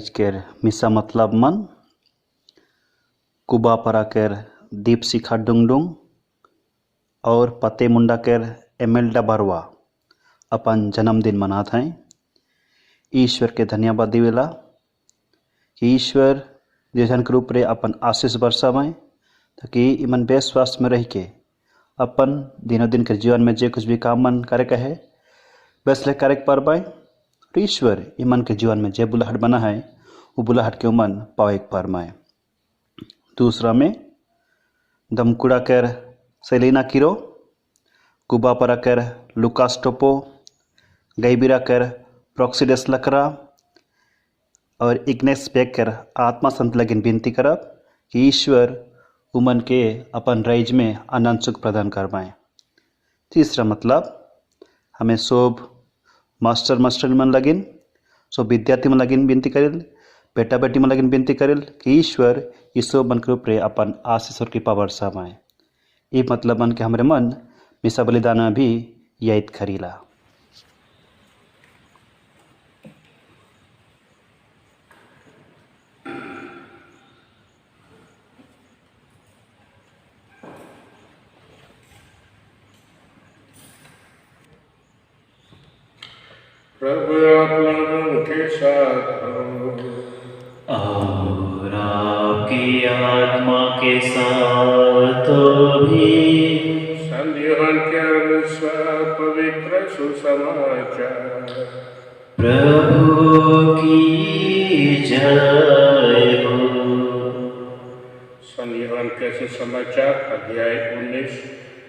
आइजकेर मिसा मतलब मन कुबा परा केर दीप शिखा डुंगडुंग और पते मुंडा केर एमेल्डा बरवा अपन जन्मदिन मनात हैं। ईश्वर के धन्यवाद दिवेला कि ईश्वर जैसन के रूप रे अपन आशीष बरसावें ताकि इमन बेस स्वास्थ्य में रह के अपन दिनों दिन के जीवन में जे कुछ भी काम मन करे कहे वैसले करे पर पाए और ईश्वर इमन के जीवन में जे बुलाहट बना है वो बुलाहट के उमन पावे पर माए। दूसरा में दमकुड़ा कर सेलिना किरो, कुबा परा कर लुकास टोपो, गईबिरा कर प्रोक्सीडेस लकरा और इग्नेस पेकर आत्मा संत लगिन विनती करब कि ईश्वर उमन के अपन राइज में आनंद सुख प्रदान करवाएं। तीसरा मतलब हमें सोब मास्टर मन लगिन सोब विद्यार्थी मन लगिन विनती करेल, बेटा बेटी मन लगिन विनती करेल कि ईश्वर ईसो मन के रूप रे अपन आशीष और कृपा बरसावें। ये मतलब मन के हमरे मन मिसा बलिदान में भी याद करीला। प्रभु आप लोगों के साथ हो और आपकी आत्मा के साथ भी। संत यूहन्ना के अनुसार पवित्र सुसमाचार। प्रभु की जय हो। संत यूहन्ना के सुसमाचार अध्याय 19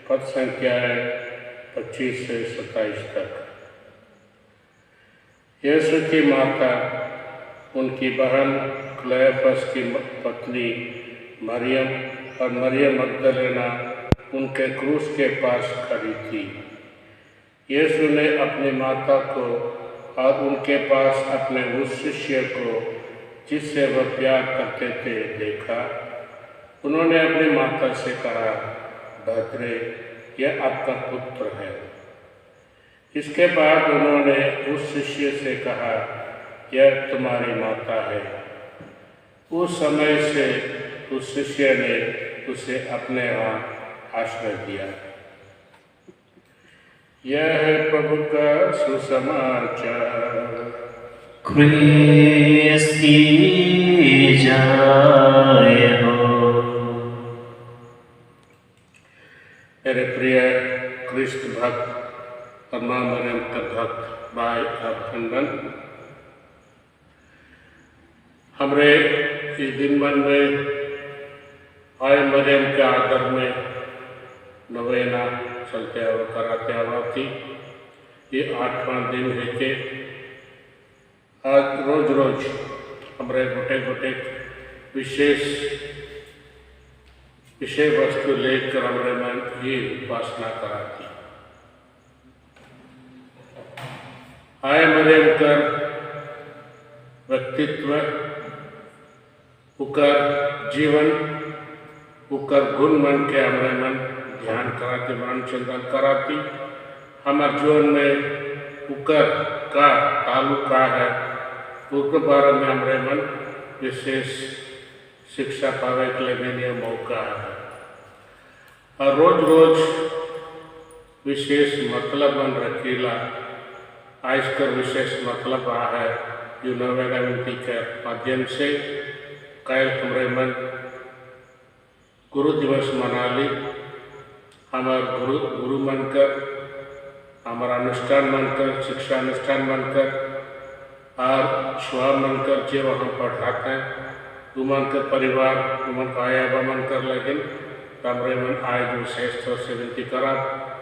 पद संख्या 25 से 27 तक। यीशु की माता, उनकी बहन क्लेophas की पत्नी मरियम और मरियम मगदलेना उनके क्रूस के पास खड़ी थी। यीशु ने अपनी माता को और उनके पास अपने उस शिष्य को जिससे वह प्यार करते थे देखा। उन्होंने अपनी माता से कहा, भद्रे, यह आपका पुत्र है। इसके बाद उन्होंने उस शिष्य से कहा, यह तुम्हारी माता है। उस समय से उस शिष्य ने उसे अपने यहाँ आश्रय दिया। यह है प्रभु का सुसमाचार। क्रिस्त की जय हो। मेरे प्रिय क्रिस्त भक्त और मां मरियम का भक्त भाई और बहन, हमरे इस दिन मन में आय मरियम के आदर में नवेना चलते हुए कराते हुआ थी। ये 8वां दिन है कि आज रोज रोज हमरे गोटे गोटे विशेष विषय वस्तु लेकर हमरे मन ये उपासना कराती। आय मरियम कर व्यक्तित्व, उकर जीवन, उकर गुण मन के हमरे मन ध्यान कराती, मन चिंतन कराती। हमारे जीवन में उकर का ताल्लुका है, उसके बारे में हमरे मन विशेष शिक्षा पावे के लिए मौका है। और रोज रोज विशेष मतलब मन रखीला। आज का विशेष मतलब आ है जो नवेना विनती के माध्यम से कल हमरे मन गुरु दिवस मना ली। हमारे गुरु मनकर, हमारा अनुष्ठान मनकर, शिक्षा अनुष्ठान मनकर और छुआ मनकर जो हम पढ़ाते हैं उमन का परिवार उमन का आया मनकर लेकिन हमरे मन आज विशेष तौर से विनती करा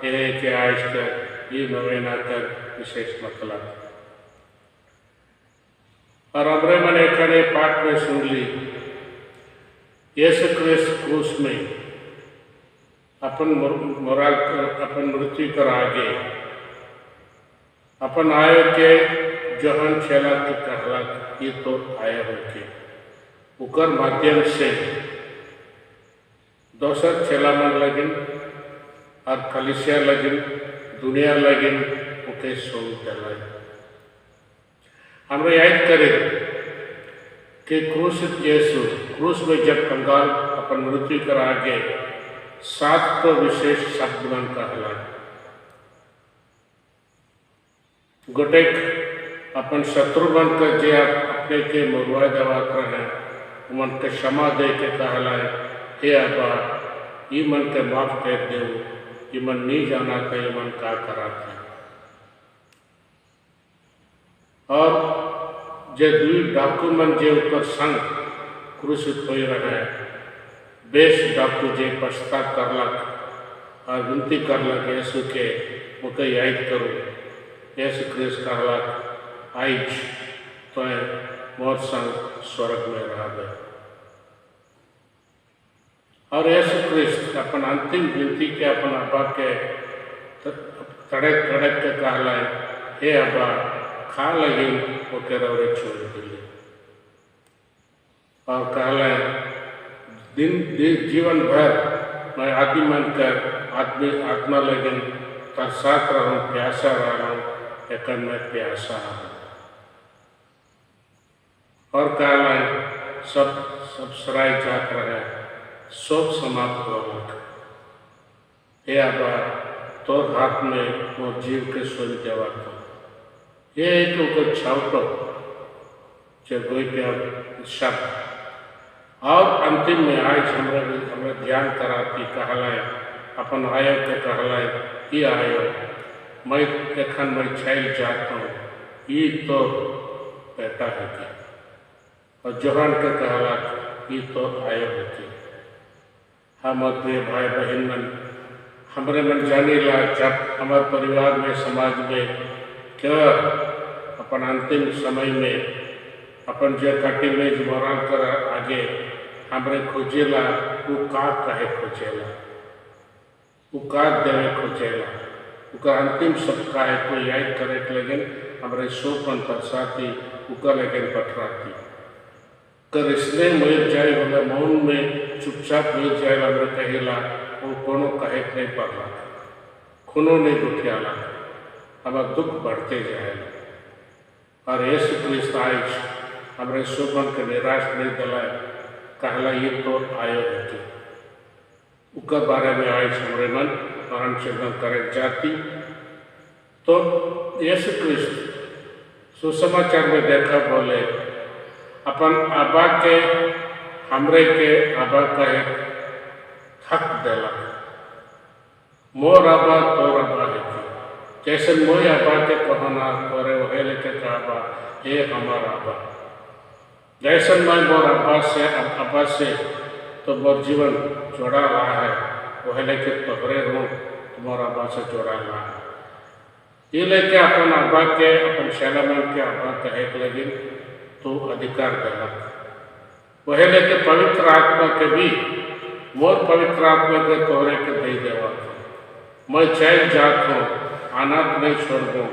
यह कि आज का ये नवेना कर विशेष मतलब। और हमरे मन एक पाठ में सुन ली, यीशु क्रिस्त क्रूस में अपन मृत्यु कर आगे अपन आयो के जहन चला के कहला ये तो आया हो के उकर माध्यम से दोसर चला मन लगिन और कलिसिया लगिन दुनिया लगिन उके सोच दिलाई। हमरा याद करे कि क्रूसित यीशु क्रूस में जब कंगाल अपन मृत्यु कर आगे 7 तो विशेष शब्द मन कहलाय गोटेक अपन शत्रु बन कर जे अपने के मरुआ दवा कर है मन के क्षमा दे के कहलाय हे अब्बा ये मन के माफ कर दे ये मन नहीं जाना था ये मन का करा था। और जे दुई डाकू मन जे ऊपर संग क्रूसित हो रहे बेश डाकू जे पश्चाताप करलक और विनती करलक यीशु के मुके याद करूँ यीशु क्रिस्त कहलक आइज तो मोर संग स्वर्ग में रह गए। और यीशु क्रिस्त अपन अंतिम विनती के अपन अब्बा के तड़क तड़क के कहलाए हे अब्बा खा लगी वो के रौरे छोड़ दिले और कहलाए दिन जीवन भर मैं आदमी मन कर आत्मा लगिन तरसात रहूँ प्यासा रहूँ एक मैं प्यासा हूँ। और कहलाए सब सराय जात रहे शोक समाप्त हो हे अब्बा तोर हाथ में वो जीव के स्वयं देवा था ये एक छावटो जो कोई के शब्द और अंतिम में आज हमें ध्यान कराती कहलाए अपन आयो के कहलाए ये आयो मैं एखन मैं छैल जाता हूँ ये तो बेटा है कि और जोहन के कहला ये तो आयो है कि हम प्रिय भाई बहन मन हमारे मन जाने ला जब हमारे परिवार में समाज में क्या अपन अंतिम समय में अपन जो कटी में जो मरण कर आगे हमारे खोजेला वो का कहे खोजेला वो का देवे खोजेला उसका अंतिम सबका है कोई याद करे लेकिन हमारे शोकन पर साथी उका लेकिन पटराती कर इसलिए मिल जाए हमें मौन में चुपचाप मिल जाए हमें कहेला वो कोनो कहे नहीं पड़ला खूनों नहीं दुखियाला हमारा दुख बढ़ते जाएगा। और यीशु क्रिस्त आज हमारे शोभन के निराश नहीं दिलाए कहला ये तो आयो है कि उसके बारे में आज हमारे मन मरण चिंतन करे जाती। तो यीशु क्रिस्त सुसमाचार में देखा बोले अपन आबा के हमरे के आबा का एक हक देला मोर आबा तोर आबा है जैसे मोय आबा के कहना तोरे वहे लेके कहबा हे हमारा आबा जैसे मैं मोर आबा से तो मोर जीवन जोड़ा रहा है वह लेके तोहरे हूँ तुम्हारा आबा से जोड़ा रहा है ये लेके अपन आबा के अपन शैलामन के आबा कहे लगी तो अधिकार देना वह लेके पवित्र आत्मा के भी मोर पवित्र आत्मा के तोहरे के दे देवा मैं चैन जात हूँ अनाथ नहीं छोड़ दूँ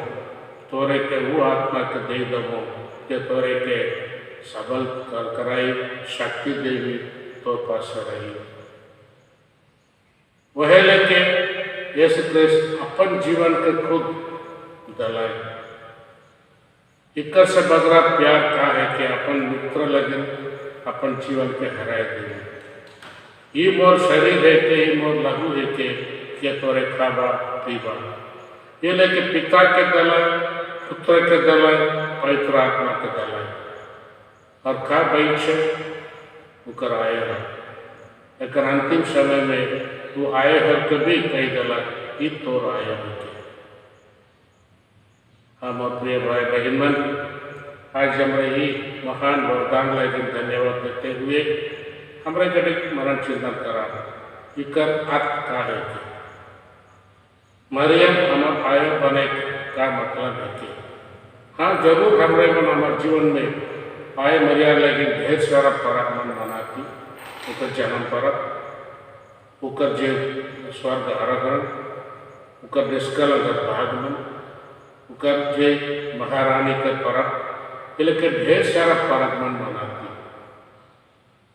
तोरे के वो आत्मा के दे देवो के तोरे के सबल कर कराई शक्ति देवी तो पास रही वह लेके यीशु क्रिस्त अपन जीवन के खुद दलाए इक्कर से बगरा प्यार का है कि अपन मित्र लगन अपन जीवन के हराए दे ये मोर शरीर है के ये मोर लहू है के तोरे खाबा पीबा ये लेके पिता के दलाए पुत्र के दलाए पवित्र आत्मा के दलाए और खा बैठ उकर आए है एक अंतिम समय में तू आए है कभी कई दलाए ये तोर आए है हम प्रिय भाई बहन मन आज हमारे ही महान वरदान लेकिन धन्यवाद देते हुए हमारे घटित मरण चिंतन करा इकर अर्थ का है कि मरियम हम आयो बने का मतलब है कि हाँ जरूर हमारे मन हमारे जीवन में आए मरिया लेकिन ढेर सारा परक मन मनाती उकर जन्म परक उकर जे स्वर्ग आरोहण उकर निष्कल भागमन उकर जे महारानी के परब इनके ढेर सारा परब मन मनाती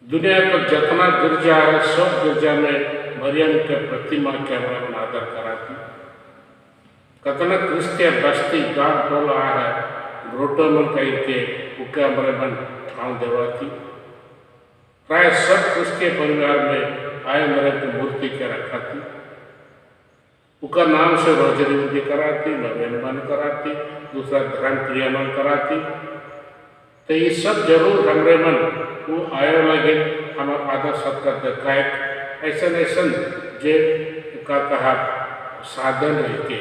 दुनिया का जितना गिरजा है सब गिरजा में मरियम के प्रतिमा के हमारे आदर कराती कतना क्रिस्तियन बस्ती गांव टोला है ग्रोटो मन कहीं के उके हमारे मन ठाव देवाती प्राय सब उसके परिवार में आए मेरे की मूर्ति के रखा थी उसका नाम से रोजरी विधि कराती, नवेन मन कराती, दूसरा धर्म क्रिया मन कराती। तो ये सब जरूर हमरे मन वो आयो लगे हम आदर सत्कार देखाए ऐसा ऐसा जे का कहा साधन है के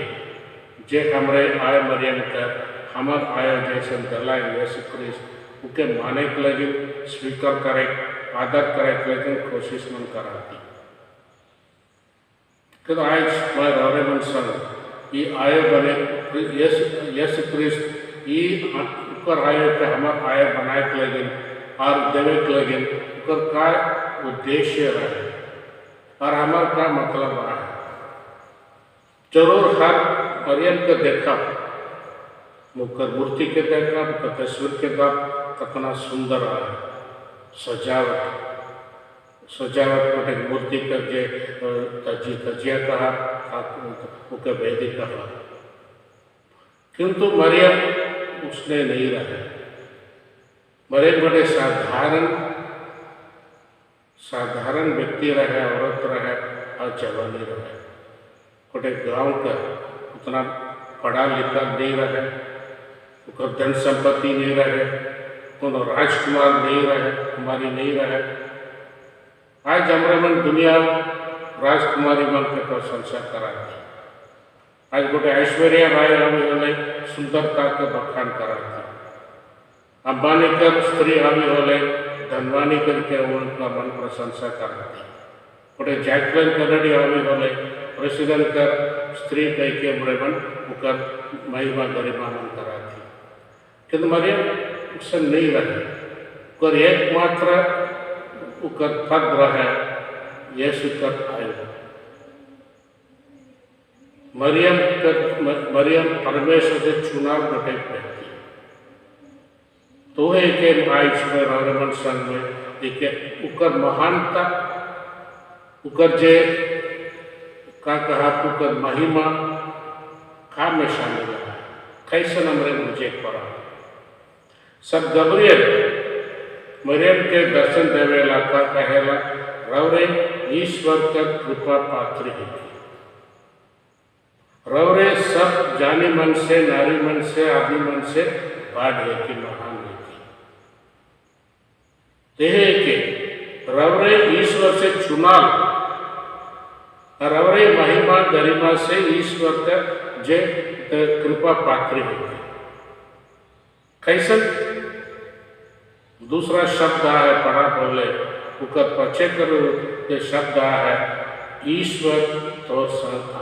जे हमरे आय मरियम कर हमर आयो जैसे दलाई यीशु क्रिस्त उके माने के लगे स्वीकार करे आदर करे के लगे कोशिश मन कराती कि आज मैं रोरे मन संग ये आयो बने यीशु क्रिस्त ये ऊपर आयो के हमर आयो बनाए के लगे और देवे के लगे ऊपर का उद्देश्य रहे और हमार का मतलब रहा जरूर हर मरियम को देखा मुकर मूर्ति के देखा मुकर तस्वीर के बाद कितना सुंदर रहा सजावट सजावट में मूर्ति का जे तजिया कहा उके वेदी कहा किंतु मरियम उसने नहीं रहा मरियम बड़े साधारण व्यक्ति रहे औरत रहे और जवानी रहे बड़े गांव का उतना पढ़ा लिखा नहीं रहे उसका धन संपत्ति नहीं रहे कोनो राजकुमार नहीं रहे कुमारी नहीं रहे आज हमारे मन दुनिया राजकुमारी मन के प्रशंसा कराती आज गोटे ऐश्वर्या राय आवी होले सुंदरता के बखान कराती अंबानी कर स्त्री आवी होले धनवानी करके उनका मन प्रशंसा कराती गोटे जैकलिन कैनेडी आवी होले प्रेसिडेंट कर स्त्री कह के हमारे मन उकर महिमा गरिमा मन कराती किंतु मरियम उससे नहीं रहे कर एकमात्र उकर पद रहे यीशु कर आयो मरियम परमेश्वर से चुनाव बटे व्यक्ति तो है कि आज में रावण संघ में एक उकर महानता उकर जे का कहा उकर महिमा का में शामिल है कैसे नमरे मुझे पड़ा सब गब्रियल मरियम के दर्शन देवेला का कहेला रवरे ईश्वर का कृपा पात्र है रवरे सब जानी मन से नारी मन से आदि मन से बाढ़ है कि महान है कि रवरे ईश्वर से चुनाव रवरे महिमा गरिमा से ईश्वर का जे कृपा पात्र है कैसे दूसरा शब्द है पढ़ा बोले उकर पचे करो ये शब्द है ईश्वर तो संग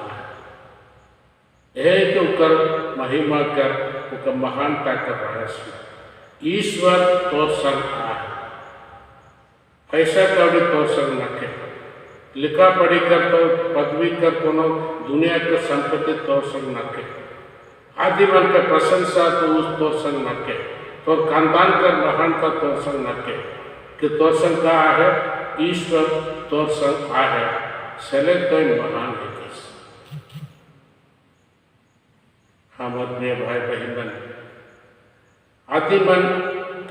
है कि उकर महिमा कर उकर महानता कर रहस्य ईश्वर तो संग है पैसा कभी तो संग न के लिखा पढ़ी कर तो पदवी कर कोनो दुनिया के संपत्ति तो संग न के आदि मन के प्रशंसा तो उस तो संग न के तो खानदान कर महान का तोर संग न के तोर संग का है ईश्वर तोर संग आ है सले तो महान है किस हम अपने भाई बहन आदि मन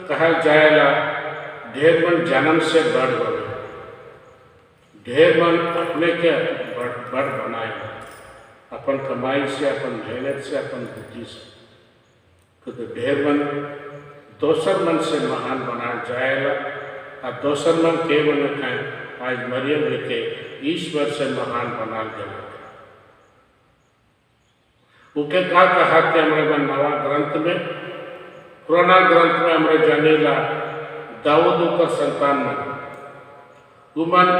कहा जाएगा ढेर मन जन्म से बढ़ गए ढेर मन अपने के बढ़ बनाए अपन कमाई से अपन मेहनत से अपन बुद्धि से तो ढेर मन दोसर मन से महान बनाया जाएगा और दोसर मन के मन कहें आज मरियम के ईश्वर से महान बना गया उके का कहा कि हमारे मन नवा ग्रंथ में पुराना ग्रंथ में हमारे जानेला दाऊद का संतान मन उमन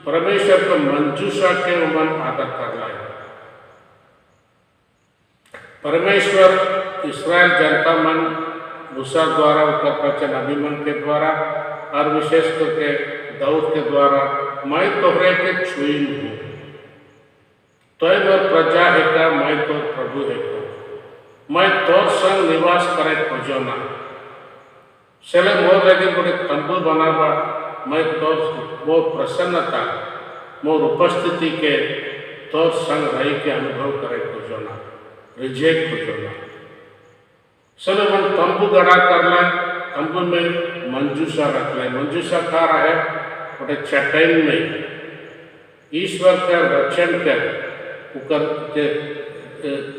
परमेश्वर को मंजूषा के उमन आदर कर लाए परमेश्वर इस्राएल जनता मन मूसा द्वारा उनका वचन अभिमन के द्वारा और विशेष करके दाऊद के द्वारा मैं तोहरे के छुई हूँ तो प्रजा है का मैं तो प्रभु है को मैं तोर संग निवास करे खोजो ना चले मोर लगे बड़े तंबू बनावा मैं तोर वो प्रसन्नता मोर उपस्थिति के तोर संग रही के अनुभव करे खोजो ना रिजेक्ट खोजो ना चलो मन तंबू गड़ा कर ला, तंबू में मंजूषा रख ले। मंजूषा खा रहा है गोटे चटाई में ईश्वर का वचन कर उकर के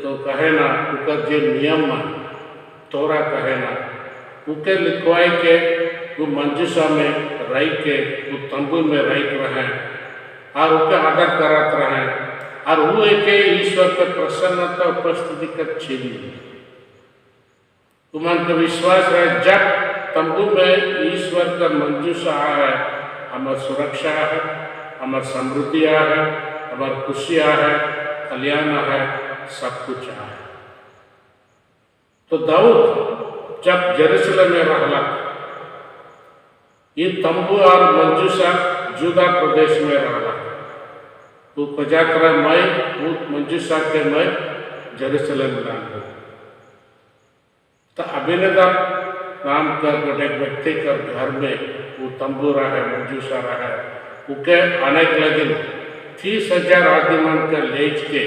तो कहे ना उकर जे नियम मन तोरा कहे ना उके लिखवाई के वो मंजूषा में रह के वो तंबू में रह रहे और उके आदर करत रहे और वो एक ईश्वर के प्रसन्नता उपस्थिति कर चिन्ह तुमन का विश्वास है। जब तंबू में ईश्वर का मंजूषा है हमार सुरक्षा है, हमार समृद्धि है, हमार खुशियाँ है, कल्याण है, सब कुछ है। तो दाऊद जब यरूशलेम में रहला ये तंबू और मंजूषा जुदा प्रदेश में रहला वो पजात्रा मई वो मंजूषा के मई यरूशलेम लांग तो अभिनेता नाम कर गोटे व्यक्ति कर घर में वो तंबू रहा है मंजूषा रहा है उके अनेक लगे 30,000 आदमी मन कर ले के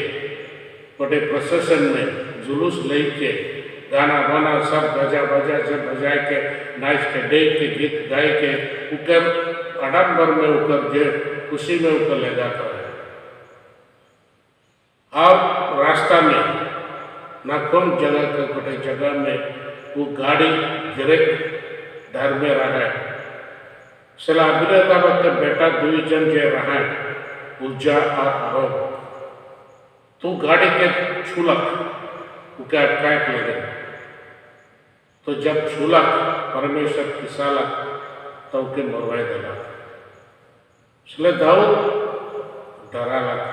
गोटे प्रोसेशन में जुलूस ले के गाना बाना सब बजा बजा सब बजा के नाच के देख के गीत गाय के उकर आडम्बर में उकर जे खुशी में उकर ले जाता है। और रास्ता में ना कौन जगह के गोटे जगह में वो गाड़ी डायरेक्ट डर में रहा है सला अभिनेता वक्त बेटा दुई जन जे रहा है ऊर्जा और आरोप तो गाड़ी के छूलक उके अटकाए लगे तो जब छूलक परमेश्वर किसालक तो उके मरवाए देगा इसलिए दाऊद डरा लगा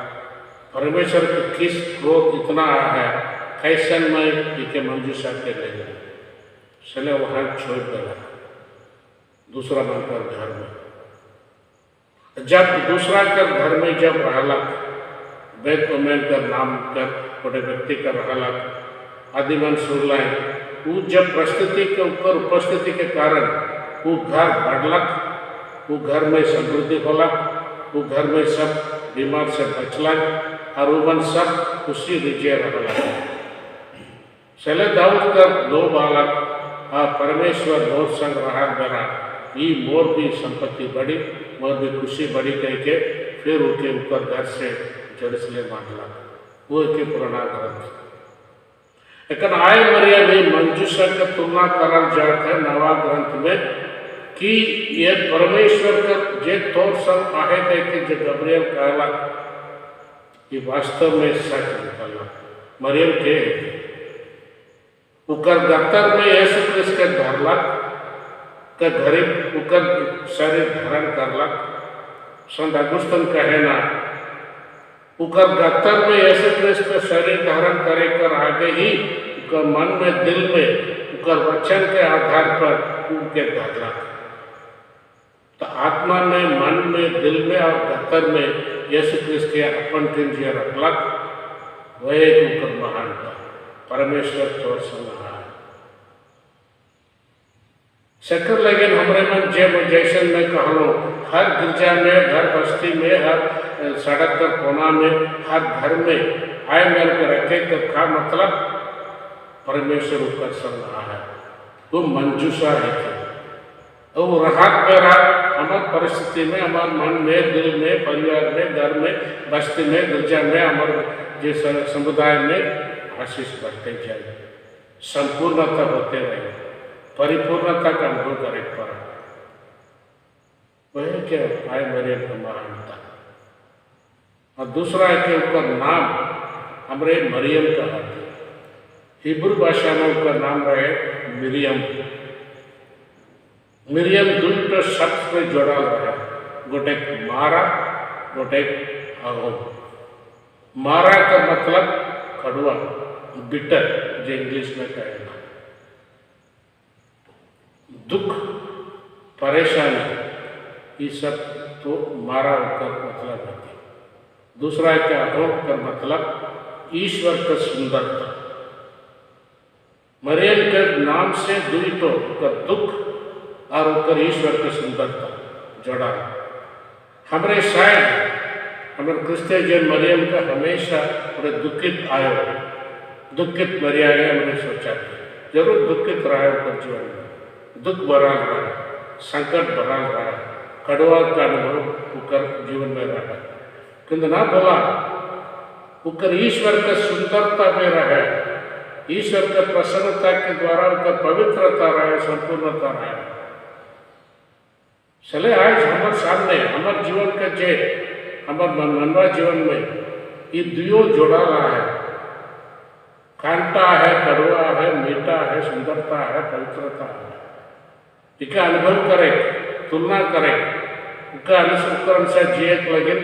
परमेश्वर के किस क्रोध इतना आया है कैसन में इके मंजूषा के ले गए इसलिए वहाँ छोड़ देगा दूसरा बनकर घर में। जब दूसरा कर घर में जब रहला बैत ओमेन कर नाम कर बड़े व्यक्ति का रहला आदिमन सुरलाए वो जब परिस्थिति के ऊपर उपस्थिति के कारण वो घर बढ़लक वो घर में समृद्धि होला वो घर में सब बीमार से बचला और वो सब खुशी रिजय रहला। चले दाऊद का 2 बालक परमेश्वर मोर संग रहा बेरा ये मोर भी संपत्ति बढ़ी मोर भी खुशी बढ़ी कह के फिर उनके ऊपर घर से यरूशलेम बांधला वो एक पुराना ग्रंथ लेकिन आय मरिया में मंजूषा का तुलना करल जाता है नवा ग्रंथ में कि ये परमेश्वर का जे तौर संग आहे कह के जो गब्रियल कहला ये वास्तव में सच निकलना मरियम के उकर गत्तर में यीशु क्रिस्त के धरलक के घरे उकर शरीर धारण करलक संत अगुस्तन कहे ना उकर गत्तर में यीशु क्रिस्त के शरीर धारण करे कर आगे ही उकर मन में दिल में उकर वचन के आधार पर उनके धरलक तो आत्मा में मन में दिल में और गत्तर में यीशु क्रिस्त के अपन किंजिया रखलक वह एक उकर महानता परमेश्वर तौर संग शक्कर लेकिन हमारे मन जैसन में कहलो हर गिरजा में हर बस्ती में हर सड़क पर कोना में हर घर में आय मेल के रखे तो का मतलब परमेश्वर ऊपर संग रहा है वो मंजूषा है तो वो राहत में रहा हमारे परिस्थिति में हमारे मन में दिल में परिवार में घर में बस्ती में गिरजा में हमारे जिस समुदाय में आशीष बढ़ते जाए संपूर्णता होते रहे परिपूर्णता का अनुभव करे पर वह क्या आय मरियम का महानता और दूसरा है कि उसका नाम हमारे मरियम का है हिब्रू भाषा में उसका नाम रहे मिरियम मिरियम दुष्ट शब्द में जोड़ा रहा गोटे मारा गोटे अहो मारा का मतलब कड़वा बिटर जो इंग्लिश में कहेगा दुख परेशानी ये सब तो मारा होकर मतलब है। दूसरा है क्या अहोक का मतलब ईश्वर का सुंदरता मरियम के नाम से दुई तो का दुख और ऊपर ईश्वर की सुंदरता जोड़ा हमारे शायद हमारे क्रिस्तियन जन मरियम का हमेशा बड़े दुखित आयो दुखित मरिया है हमने सोचा जरूर दुखित रहा है ऊपर जीवन में, दुख भरा रहा है, संकट भरा रहा है, कड़वा का अनुभव ऊपर जीवन में रहा है, किंतु ना बोला ऊपर ईश्वर का सुंदरता में रहे, ईश्वर का प्रसन्नता के द्वारा उनका पवित्रता रहे, संपूर्णता रहे। चले आज हमारे सामने हमारे जीवन का जे हमारे मनवा जीवन में ये दुयो जोड़ा रहा है, कांटा है, कड़वा है, मीठा है, सुंदरता है, पवित्रता है। इसका अनुभव करे, तुलना करे, उसका अनुसरण से जिये लगे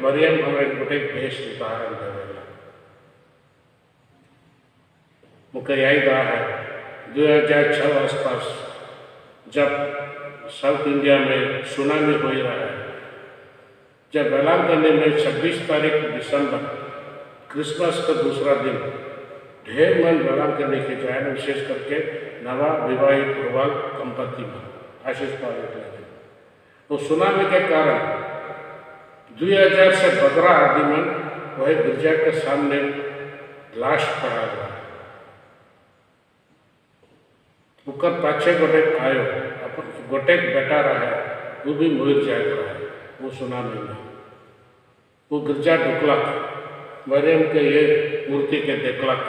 मरियम हमें गोटे बेस उदाहरण देवेला। मुझे याद है 2006 आसपास जब साउथ इंडिया में सुनामी हो रहा है, जब वेलांकनी में 26 तारीख दिसंबर क्रिसमस का दूसरा दिन ढेर मन वेलांकनी के जाए, विशेष करके नवा विवाहित प्रवाल दंपति में आशीष पाने लगे। तो सुनामी के कारण 2000 से 15 आदमी मन वही गिरजा के सामने लाश पड़ा हुआ, ऊपर पाछे गोटेक आयो, गोटेक बेटा रहा है, वो भी मुहिर जाग रहा है। वो सुनामी में वो गिरजा ढुकलक, मरियम के ये मूर्ति के देखलक,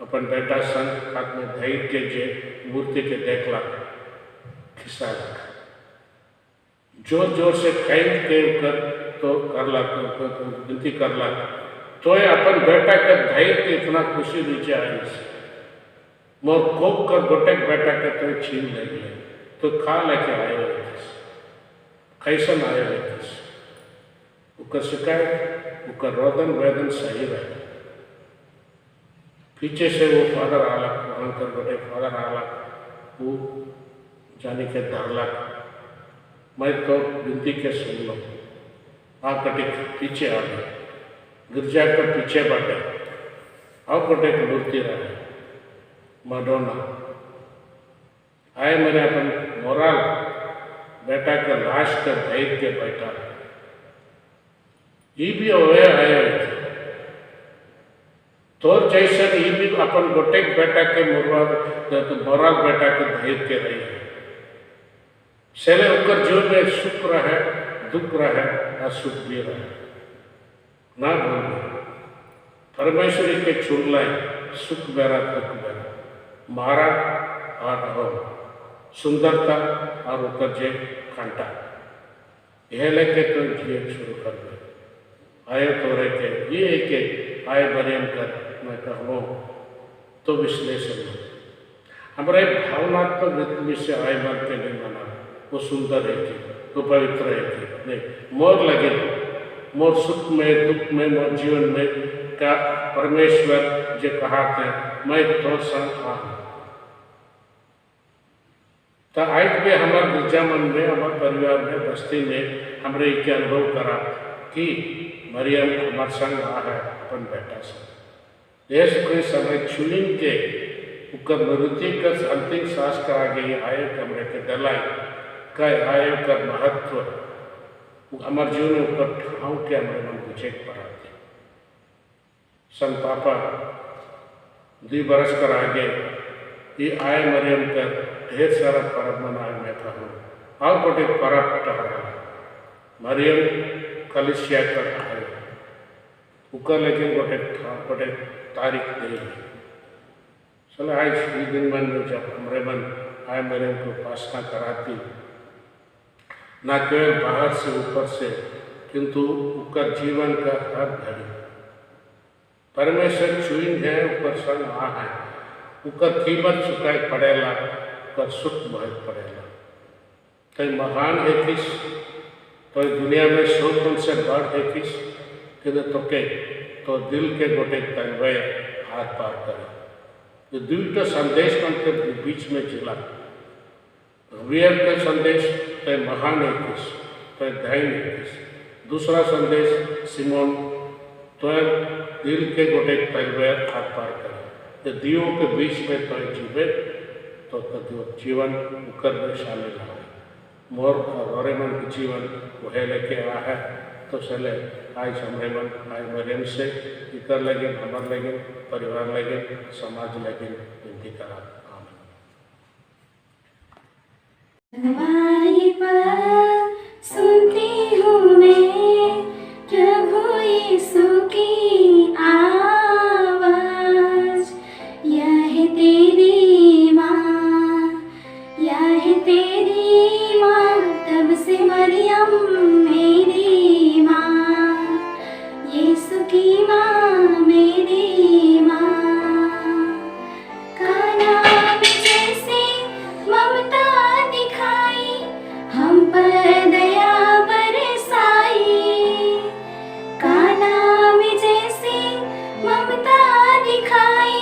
अपन बेटा संग हाथ में धैर्य के जे मूर्ति के देखलक, खिसालक, जोर जोर से खैंच के ऊपर तो करलक, विनती करलक, तो ये अपन बेटा के धैर्य के इतना खुशी नीचे आई मोर कोप कर गोटेक बेटा के तो छीन ले गए, तो खा लेके आए हुए कैसन आए हुए उकर शिकायत, उकर रोदन वेदन सही रहे। पीछे से वो फादर आलक, वहाँ कर गोटे फादर आलक, वो जाने के धरलक, मैं तो विनती के सुन लो, आ कटिक पीछे आ गए, गिरजा कर पीछे बढ़े, और गोटे की मूर्ति रहे मडोना आए, मेरे अपन मोराल बेटा के लाश के धैर्य के बैठा, ये भी हुए आए तो जैसे ये भी अपन गोटेक बेटा के मोराल बेटा के धैर्य के रही है। सेले उकर जीवन में सुख रहे, दुख रहे, असुख भी रहे, ना भूल परमेश्वरी के चुन लाए, सुख बेरा दुख बेरा, मारा और हो सुंदरता और ऊपर जे कांटा, यह लेके तो जिए शुरू कर दे। आए तो रहे के ये के आए मरियम कर मैं कहूँ तो विश्लेषण हमारे भावनात्मक वृत्ति से आए मन के नहीं माना, वो सुंदर है कि वो पवित्र है कि नहीं, मोर लगे मोर सुख में दुख में मोर जीवन में का परमेश्वर जो कहा थे मैं तो संग आ। तो आज भी हमारे गिरजा मन में, हमारे परिवार में, बस्ती में हमने एक अनुभव करा कि मरियम हमारे संग आ है अपन बेटा से देश के समय छुलिंग के उकर मृत्यु का अंतिम सांस करा गई आय कमरे के दलाई का आय का महत्व हमारे जीवन में ऊपर ठाव के हमारे मन पूछे पड़ा थे। सन पापा 2 बरस कर आगे ये आय मरियम का ढेर सारा पर्व मनाए मैं कहूँ, और गोटे पर्व टहरा मरियम कलिसिया कर आए उकर, लेकिन गोटे तारीख नहीं है। चलो आज इस दिन मन में जब हमारे मन आए मरियम को उपासना कराती, ना केवल बाहर से ऊपर से, किंतु उकर जीवन का हर घड़ी परमेश्वर चुइन है, ऊपर संग आ है, उकर कीमत चुकाई पड़ेला, उकर सुख बहुत पड़ेला। तो महान है किस, तो दुनिया में 100 से बढ़ है किस, तो दिल के गोटे तलवे हाथ पार करे। तो दुईटा संदेश मन के बीच में जिला वियर का संदेश तो महान है किस, तो धैर्य है किस, दूसरा संदेश सिमोन तो दिल के गोटे तलवे हाथ पार करे। तो दियों के बीच में तो जीवे तो जीवन उकर में शामिल है। मोर और मन के जीवन वह लेके आ है, तो चले आज हमारे मन आज मरियम से इकर लगे, हमारे लगे, परिवार लगे, समाज लगे। विनती करा। आमीन। तुम्हारी पर सुनती हूँ मैं प्रभु यीशु की आवाज, यह तेरी माँ, यह तेरी माँ, तब से मरियम मेरी माँ, यीशु की माँ मेरी माँ। काना में जैसे ममता दिखाई, हम पर दया बरसाई, काना में जैसे ममता दिखाई,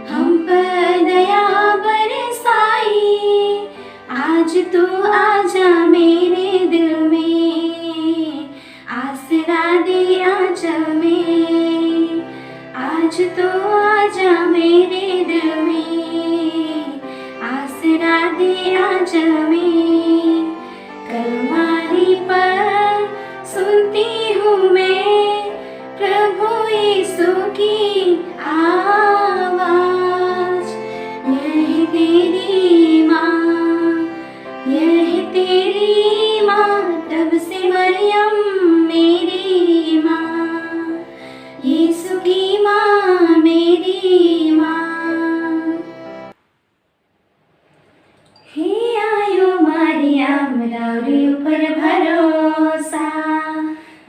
हम पर दया बरसाई। आज तो आजा मेरे दिल में, आसरा दे आंचल में, आज तो आजा मेरे दिल में, आसरा दे आंचल में। कलमारी पर सुनती हूँ मैं प्रभु यीशु की आवाज, यह तेरी माँ, यह तेरी माँ, तब से मरियम मेरी माँ, यीशु की माँ मेरी माँ। हे आयो मरियम राउरी ऊपर भरोसा,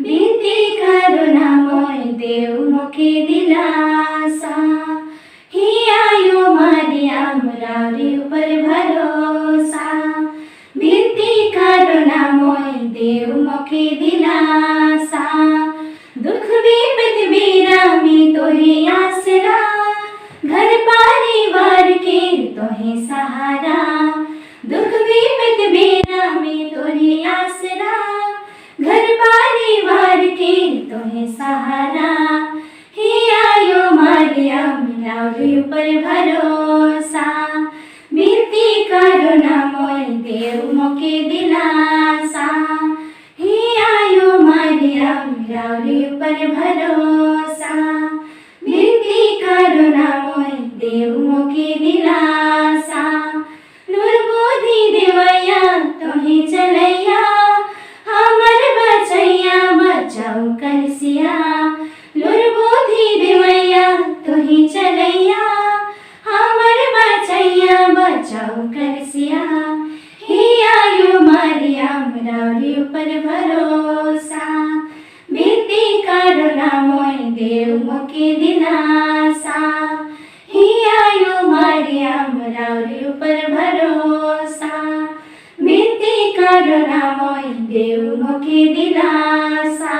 विनती करो ना मोय देव मोके दिलासा। हे आयो मरियम राउरी ऊपर भरोसा, विनती करो ना मोय देव मोके दिलासा। दुख विपद बेरा में तोहे आसरा, घर परिवार के तोहे सहारा। दुख विपद बेरा में तोहे आसरा, घर परिवार के तोहे सहारा। हे आयो मरियम राउरी ऊपर भरोसा, विनती करो ना मोय देव मोके दिलासा। हे आयो मरियम राउरी ऊपर भरोसा, विनती करो ना मोय देव मोके दिलासा। नुरबोधी देवैया तोहे चलैया, हमर बचैया बचाऊ कलसिया। नुरबोधी देवैया तोहे चलैया, हमर बचैया बचाऊ कलसिया। हे आयो मरियम राउरी ऊपर भरोसा, विनती करो ना मोय देव मोके दिलासा। हे आयो मरियम राउरी ऊपर भरोसा, विनती करो ना मोय देव मोके दिलासा।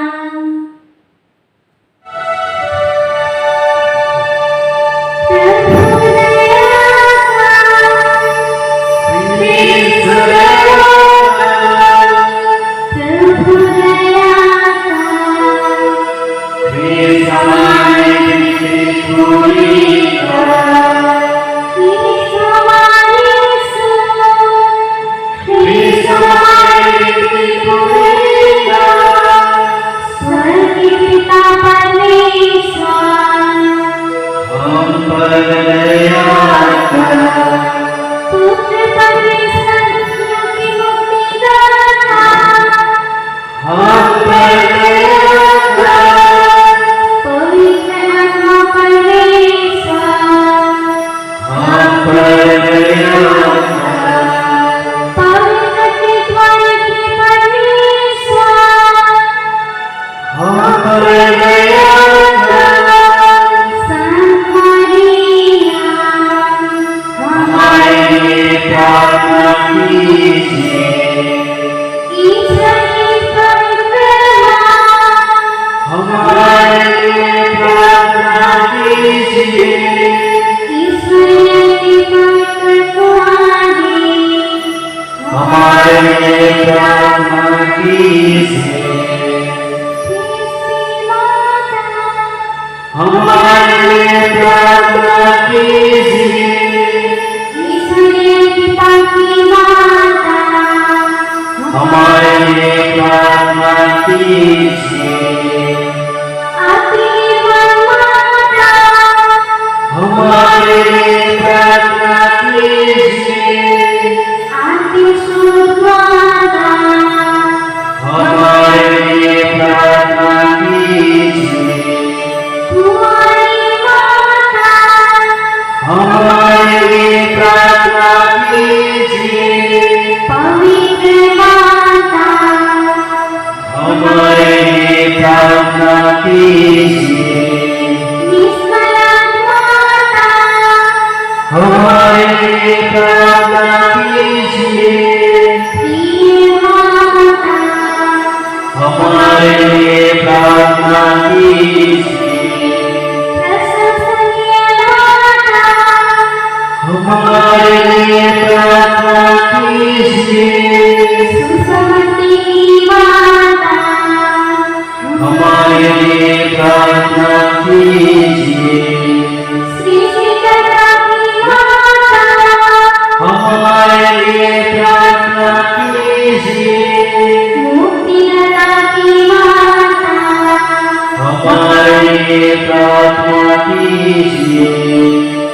प्रार्थना कीजिए।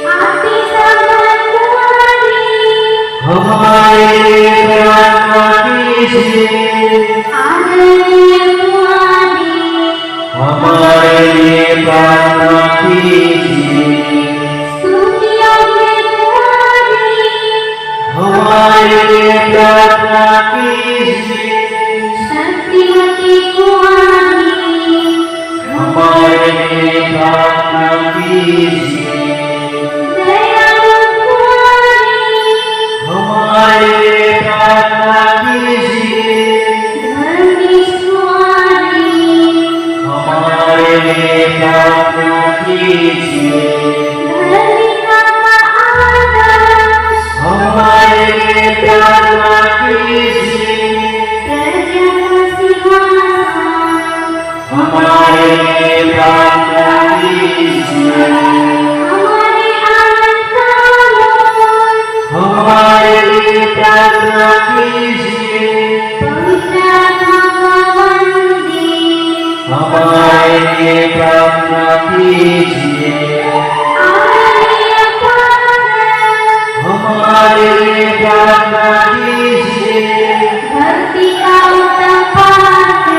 आरती सभा कुंवारी, हमारे लिए प्रार्थना कीजिए। आदरणीय कुंवारी, हमारे लिए प्रार्थना कीजिए। स्तुति योग्य कुंवारी, हमारे लिए प्रार्थना कीजिए। शक्तिवती कुंवारी, हमारे लिए प्रार्थना कीजिए। दयालु कुंवारी, हमारे लिए प्रार्थना कीजिए। धर्मिष्ठ कुंवारी, हमारे लिए प्रार्थना कीजिए। धर्मिका का आदर्श, हमारे लिए प्रार्थना कीजिए। प्रजा का सिंहासन, हमारे लिए प्रार्थना कीजिए। हमारे आनंद का मोल, हमारे लिए प्रार्थना कीजिए। पवित्र आत्मा का मंदिर, हमारे लिए प्रार्थना कीजिए। आदरणीय फादर, हमारे लिए प्रार्थना कीजिए। भक्ति का उत्तम पात्र,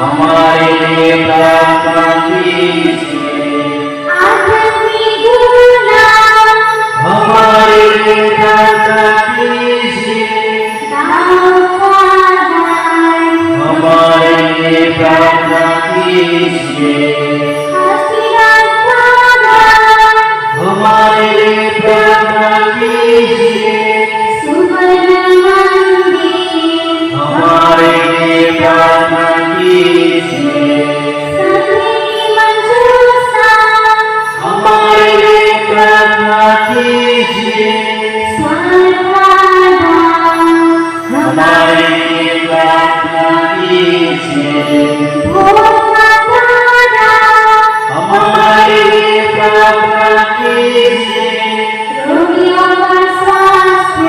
हमारे लिए प्रार्थना कीजिए। आध्यात्मिक गुरुनाम, हमारे लिए प्रार्थना कीजिए। दाऊद फादर, हमारे लिए प्रार्थना कीजिए। हस्तिनाथ फादर, हमारे लिए प्रार्थना कीजिए। सुवर्ण मंदिर, हमारे लिए प्रार्थना कीजिए। संगीत मंजूसा, हमारे लिए प्रार्थना कीजिए। स्वर्गदाता, हमारे लिए प्रार्थना कीजिए। भोजनादाता, हमारे लिए प्रार्थना कीजिए। रोगियों का स्वास्थ्य,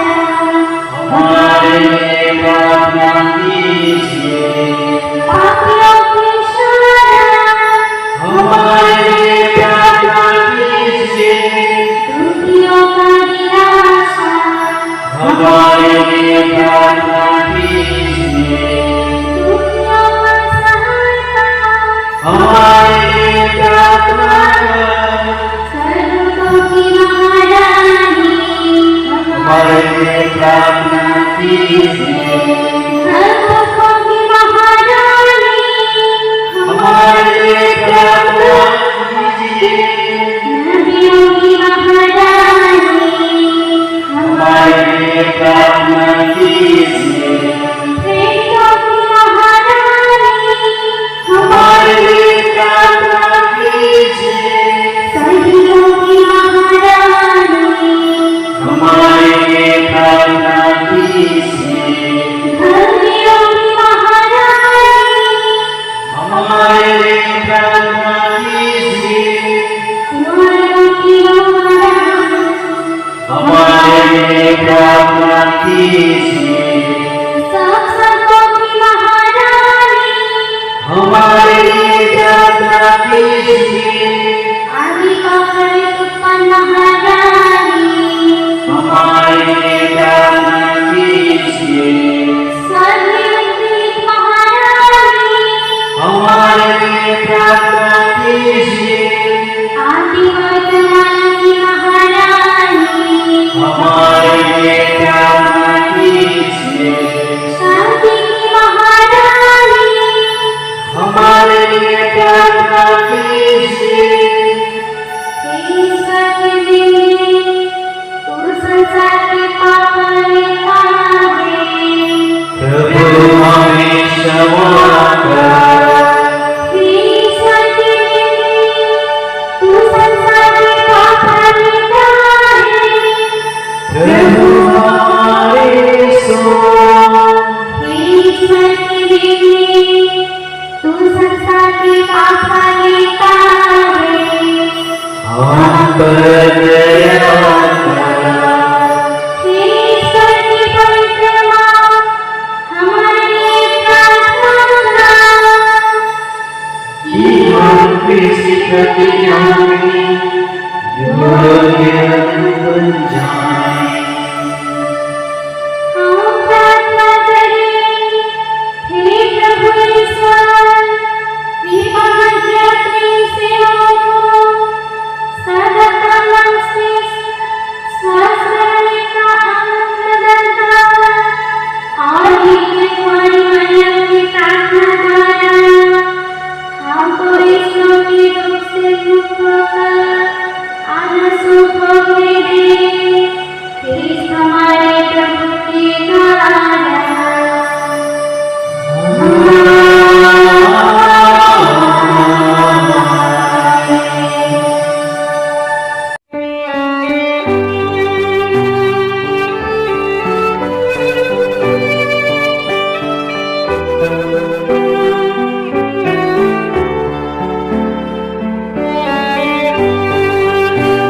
हमारे लिए प्रार्थना कीजिए। पापियों की शरण, हमारे लिए प्रार्थना कीजिए। दुखियों का निराशा, हमारे लिए प्रार्थना कीजिए। दुखियों का सहायता, हमारे लिए प्रार्थना करें। सर्वों की महारानी, हमारे लिए प्रार्थना कीजिए। सर्वों की महारानी, हमारे लिए प्रार्थना कीजिए। नदियों की महारानी, हमारे लिए प्रार्थना कीजिए। प्रेमियों की महारानी, हमारे लिए प्रार्थना कीजिए। सदियों की महारानी, हमारे लिए प्रार्थना कीजिए। धर्मियों की महारानी, हमारे लिए प्रार्थना कीजिए। कुंवारों की महारानी, हमारे लिए प्रार्थना कीजिए। सब संतों की महारानी, हमारे लिए प्रार्थना कीजिए। आदि कौशल उत्पन्न महारानी, हमारे लिए प्रार्थना कीजिए। सर्वव्यापी महारानी, हमारे लिए प्रार्थना कीजिए। आदि वर्तमान की महारानी, हमारे लिए प्रार्थना कीजिए। शांति की महारानी, हमारे लिए प्रार्थना कीजिए। ईश्वर के लिए तू संसार के पाप लेता है, प्रभु हमें क्षमा कर। ईश्वर के लिए तू संसार के पाप लेता है, प्रभु हमारे सुन। ईश्वर के लिए तू संसार के पाप लेता है, हम पर दया कर। ईश्वर की पवित्र माँ, हमारे लिए प्रार्थना कर। कि हम प्रति योग्य बन जाए।